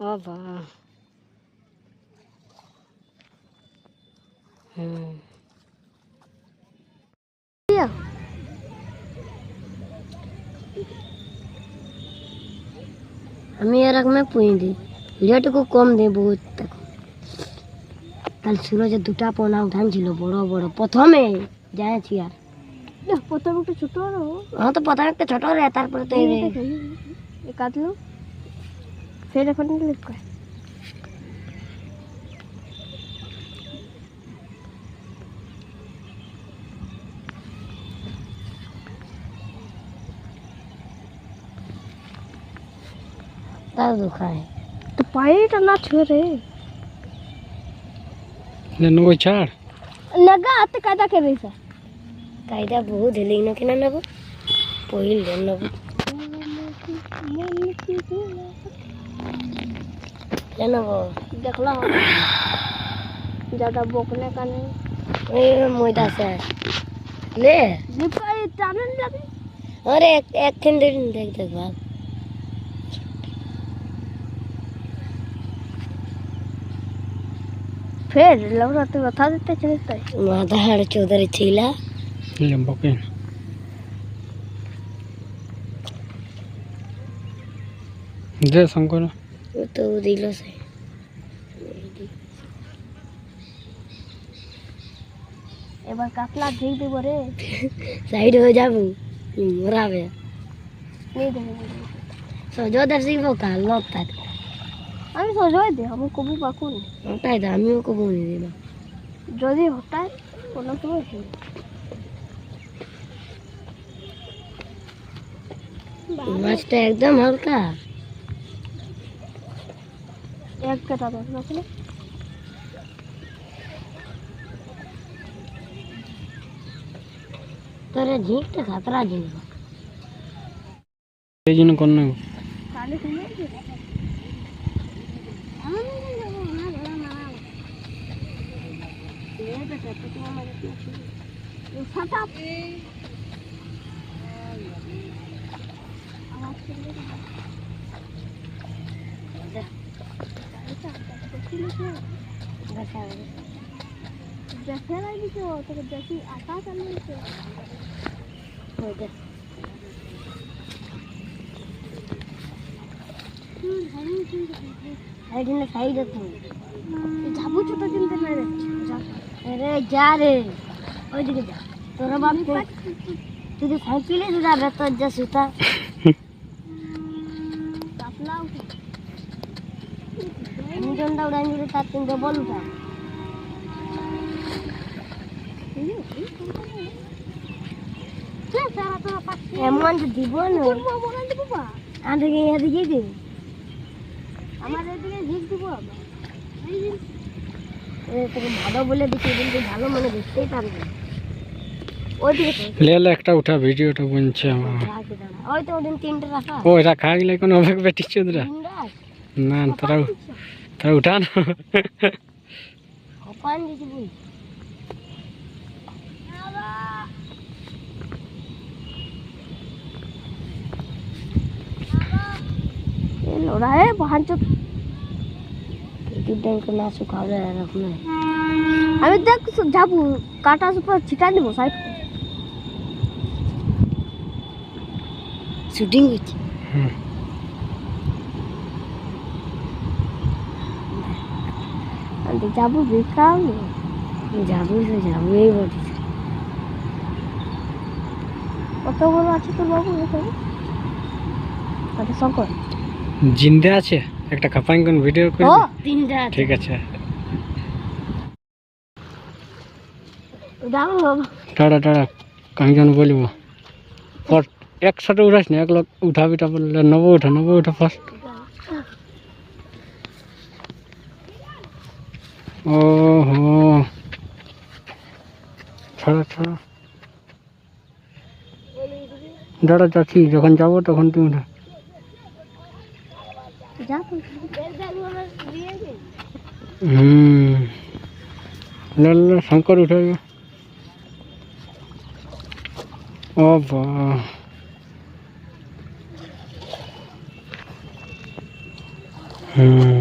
বাবা আমি এরকম পুঁই দিই লেটুকু কম দিই বহুত কাল সুরজের দুটা পোনা উঠানছিল বড় বড় প্রথমে যাইছি আর প্রথম একটা ছোট হ্যাঁ তো প্রথমে একটা ছোট রে তারপরে তো এই কাটলো ফের এখন ক্লিক কর তার দুখায় তো পায়েটা না ছুঁড়ে नो छाड़ लगा आते कायदा कर रही सर कायदा बहुत है लेकिन के ना नबो पहिल ले नबो ले नबो देखला ज्यादा बोकने का नहीं ए मोइदा से ले निपाई टानन लगे अरे एक दिन देख देख बात फिर लवरा तो बता देते चलता है माधार चौधरी थीला लंबके जय शंकर वो तो दिलो से এবার কাতলা ঠিক দেব রে সাইড হয়ে যাবো মরাবে নেই দেব সজোদার শিখবো কাল লতা আমি সজোই দে আমি কবু পাকুন ওটাই দা আমিও কবু নি দিন যদি হঠাৎ কোনো সময় মাছটা একদম হালকা এক কাটা দাও না তোরে ঝিকটা খাতরা জিনিস এই জন্য কোন না কালে তুমি आटा साइड झाबू छोटा चिंता नहीं अरे जा रे ओदिके जा तोरा बाप को तू तो साइकिल से जा रहा तो जा सुता कापला इंजन दौड़ान रे ता तीन डबल उठा चल सारा तोरा पास एमन दिबो न बोलन दे बाबा आंधे एदिके दे আমার এদিকে ঝিক দিব তোকে ভালো বলে দিচ্ছি কিন্তু ভালো মনে দেখতেই পারবে ওইদিকে লে একটা উঠা ভিডিওটা বনছে আমার ওই তো ওদিন তিনটে রাখা ওই রাখা গেলে কোন অবাক বেটি চুদরা না তারা উঠা না হপান দিছি বল लोड़ा है बाहर जो डैंक ना सुखा रहा रखना अभी देख झाबू काटा से पर छिटा देबो साइड शूटिंग होची अंत झाबू बेकार झाबू से झाबू ही बोटी কত বড় আছে তোর বাবু দেখো কত শঙ্কর জিন্দা আছে একটা খাপাই কোন ভিডিও করে ও তিনটা ঠিক আছে দাও টাটা টাটা কাই জন বলবো ফট একসাথে উঠাস না এক লোক উঠাবিটা বললে নবো উঠা ফার্স্ট ও হো ছাড়া দাঁড়া যাচ্ছি যখন যাবো তখন তুমি উঠা শঙ্কর উঠে ও বা হুম